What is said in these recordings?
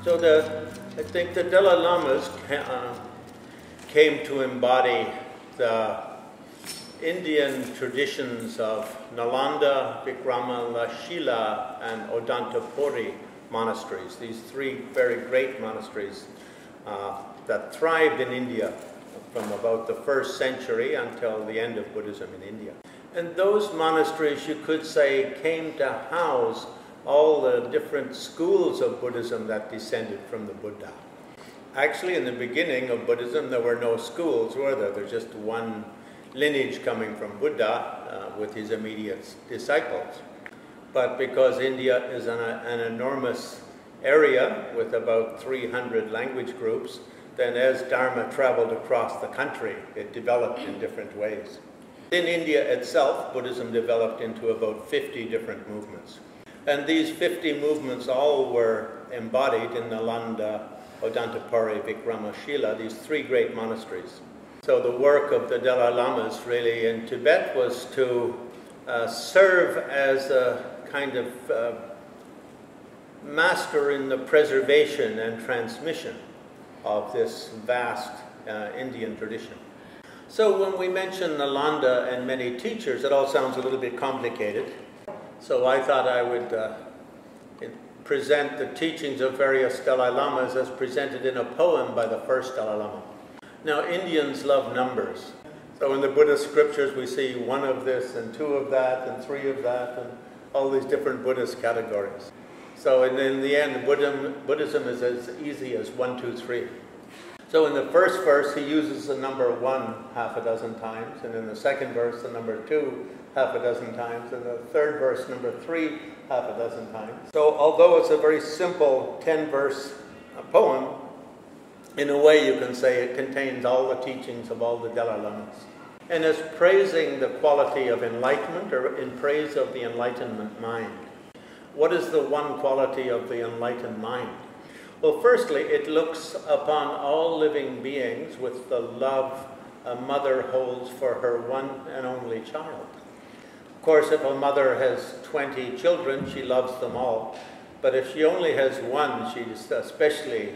I think the Dalai Lamas came to embody the Indian traditions of Nalanda, Vikramashila, and Odantapuri monasteries, these three very great monasteries that thrived in India from about the 1st century until the end of Buddhism in India. And those monasteries, you could say, came to house all the different schools of Buddhism that descended from the Buddha. Actually, in the beginning of Buddhism, there were no schools, were there? There's just one lineage coming from Buddha with his immediate disciples. But because India is an enormous area with about 300 language groups, then as Dharma traveled across the country, it developed in different ways. In India itself, Buddhism developed into about 50 different movements. And these 50 movements all were embodied in Nalanda, Odantapuri, Vikramashila, these three great monasteries. So the work of the Dalai Lamas really in Tibet was to serve as a kind of master in the preservation and transmission of this vast Indian tradition. So when we mention Nalanda and many teachers, it all sounds a little bit complicated. So I thought I would present the teachings of various Dalai Lamas as presented in a poem by the first Dalai Lama. Now, Indians love numbers. So in the Buddhist scriptures, we see one of this and two of that and three of that and all these different Buddhist categories. So in the end, Buddhism is as easy as 1, 2, 3. So in the first verse, he uses the number 1 half a dozen times, and in the second verse, the number 2 half a dozen times, and the third verse, number 3 half a dozen times. So although it's a very simple 10-verse poem, in a way you can say it contains all the teachings of all the Dalai Lamas. And it's praising the quality of enlightenment, or in praise of the enlightenment mind. What is the one quality of the enlightened mind? Well, firstly, it looks upon all living beings with the love a mother holds for her one and only child. Of course, if a mother has 20 children, she loves them all. But if she only has one, she's especially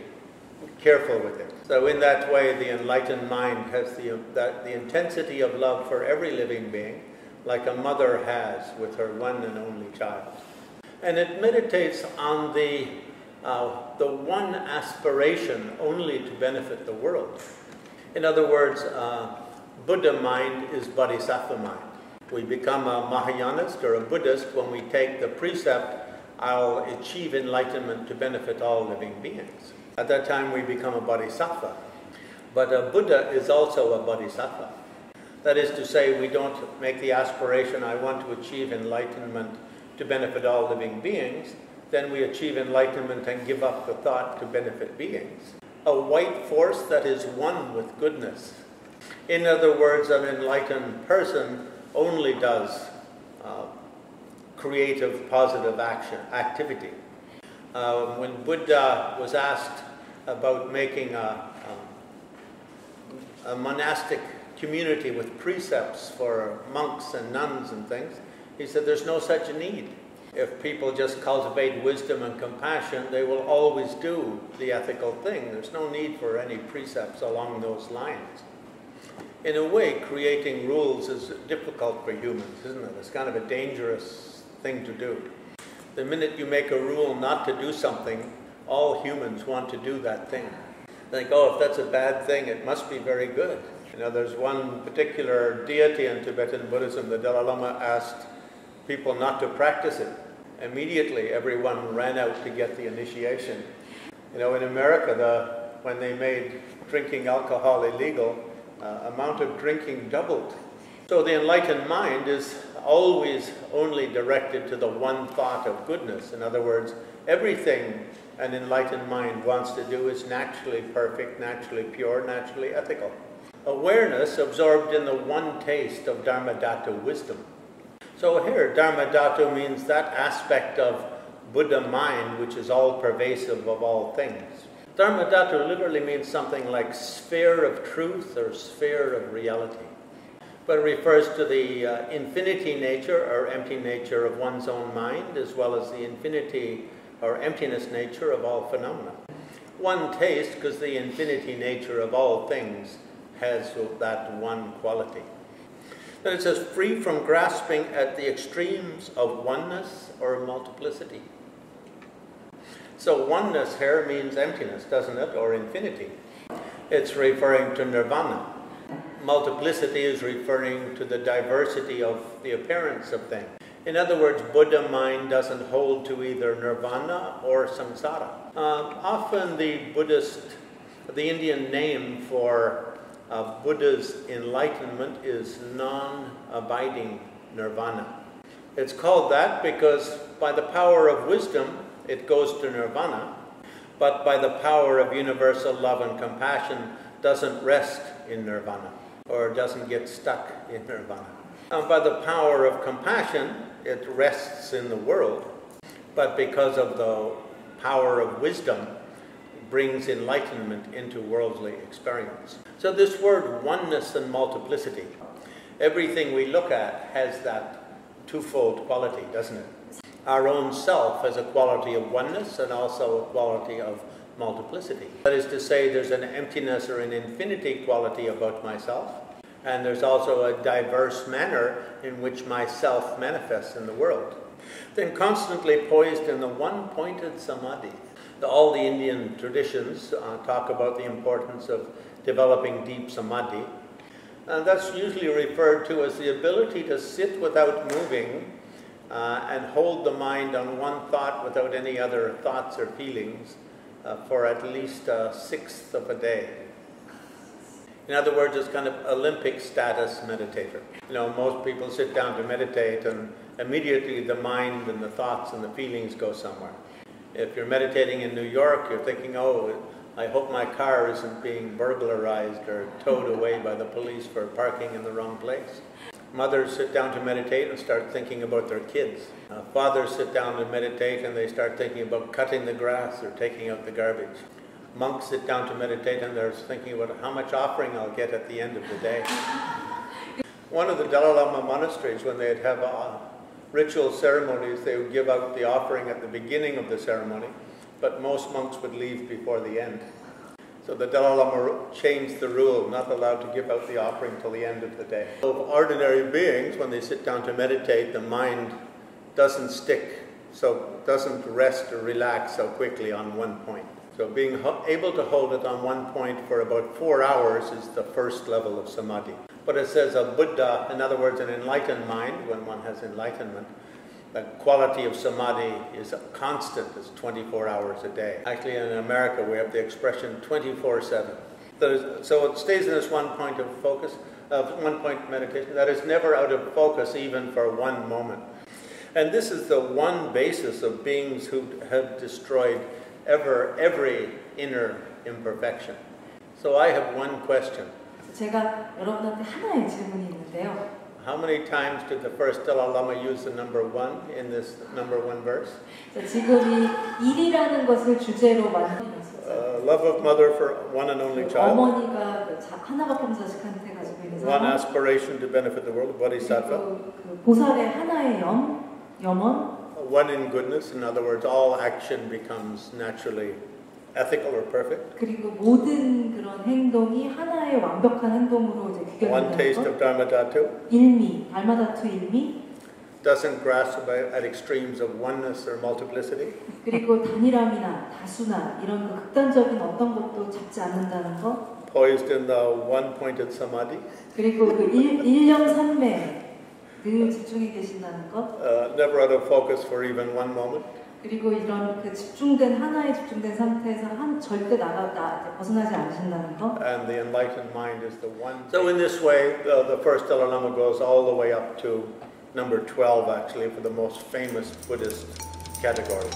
careful with it. So in that way, the enlightened mind has the intensity of love for every living being, like a mother has with her one and only child. And it meditates on the one aspiration only to benefit the world. In other words, Buddha mind is Bodhisattva mind. We become a Mahayanist or a Buddhist when we take the precept, I'll achieve enlightenment to benefit all living beings. At that time we become a Bodhisattva. But a Buddha is also a Bodhisattva. That is to say, we don't make the aspiration, I want to achieve enlightenment to benefit all living beings. Then we achieve enlightenment and give up the thought to benefit beings. A white force that is one with goodness. In other words, an enlightened person only does creative, positive activity. When Buddha was asked about making a monastic community with precepts for monks and nuns and things, he said there's no such need. If people just cultivate wisdom and compassion, they will always do the ethical thing. There's no need for any precepts along those lines. In a way, creating rules is difficult for humans, isn't it? It's kind of a dangerous thing to do. The minute you make a rule not to do something, all humans want to do that thing. They think, oh, if that's a bad thing, it must be very good. You know, there's one particular deity in Tibetan Buddhism, the Dalai Lama asked people not to practice it. Immediately, everyone ran out to get the initiation. You know, in America, when they made drinking alcohol illegal, amount of drinking doubled. So the enlightened mind is always only directed to the one thought of goodness. In other words, everything an enlightened mind wants to do is naturally perfect, naturally pure, naturally ethical. Awareness absorbed in the one taste of Dharmadhatu wisdom. So here, Dharmadhatu means that aspect of Buddha mind which is all pervasive of all things. Dharmadhatu literally means something like sphere of truth or sphere of reality. But it refers to the infinity nature or empty nature of one's own mind, as well as the infinity or emptiness nature of all phenomena. one taste because the infinity nature of all things has that one quality. Then it says, free from grasping at the extremes of oneness or multiplicity. So oneness here means emptiness, doesn't it, or infinity. It's referring to nirvana. Multiplicity is referring to the diversity of the appearance of things. In other words, Buddha mind doesn't hold to either nirvana or samsara. Often the Indian name for Buddha's enlightenment is non-abiding nirvana. It's called that because by the power of wisdom, it goes to nirvana, but by the power of universal love and compassion, doesn't rest in nirvana, or doesn't get stuck in nirvana. And by the power of compassion, it rests in the world, but because of the power of wisdom, brings enlightenment into worldly experience. So this word oneness and multiplicity, everything we look at has that twofold quality, doesn't it? Our own self has a quality of oneness and also a quality of multiplicity. That is to say, there's an emptiness or an infinity quality about myself, and there's also a diverse manner in which myself manifests in the world. Then constantly poised in the one-pointed samadhi. All the Indian traditions talk about the importance of developing deep samadhi. And that's usually referred to as the ability to sit without moving and hold the mind on one thought without any other thoughts or feelings for at least a sixth of a day. In other words, it's kind of Olympic status meditator. You know, most people sit down to meditate and immediately the mind and the thoughts and the feelings go somewhere. If you're meditating in New York, you're thinking, oh, I hope my car isn't being burglarized or towed away by the police for parking in the wrong place. Mothers sit down to meditate and start thinking about their kids. Fathers sit down to meditate and they start thinking about cutting the grass or taking out the garbage. Monks sit down to meditate and they're thinking about how much offering I'll get at the end of the day. One of the Dalai Lama monasteries, when they'd have ritual ceremonies, they would give out the offering at the beginning of the ceremony, but most monks would leave before the end. So the Dalai Lama changed the rule, not allowed to give out the offering till the end of the day. Of ordinary beings, when they sit down to meditate, the mind doesn't rest or relax so quickly on one point. So being able to hold it on one point for about 4 hours is the first level of samadhi. But it says a Buddha, in other words, an enlightened mind, when one has enlightenment, the quality of samadhi is constant, it's 24 hours a day. Actually, in America, we have the expression 24/7. So it stays in this one point of focus, one point meditation, that is never out of focus even for one moment. And this is the one basis of beings who have destroyed every inner imperfection. So I have one question. 제가 여러분한테 하나의 질문이 있는데요. How many times did the first Dalai Lama use the number 1 in this number 1 verse? 지금 이 1이라는 것을 주제로 만들었어요. Love of mother for one and only child. 어머니가 하나밖에 없는 자식한테 가지고 있는 사랑. One aspiration to benefit the world, bodhisattva. 보살의 하나의 염원. One in goodness, in other words, all action becomes naturally ethical or perfect. 그리고 모든 그런 행동이 하나의 완벽한 행동으로 이제 귀결된다는 것. One taste of dharmadhatu. 일미, 달마다투 일미. Doesn't grasp at extremes of oneness or multiplicity. 그리고 단일함이나 다수나 이런 그 극단적인 어떤 것도 잡지 않는다는 것. Poised in the one-pointed samadhi. 그리고 그 일념삼매에 늘 집중해 계신다는 것. Never out of focus for even one moment. 그리고 이런 그 하나에 집중된 상태에서 절대 벗어나지 않으신다는 것. And the enlightened mind is the one. So in this way, the first Dalai Lama goes all the way up to number 12, actually, for the most famous Buddhist categories.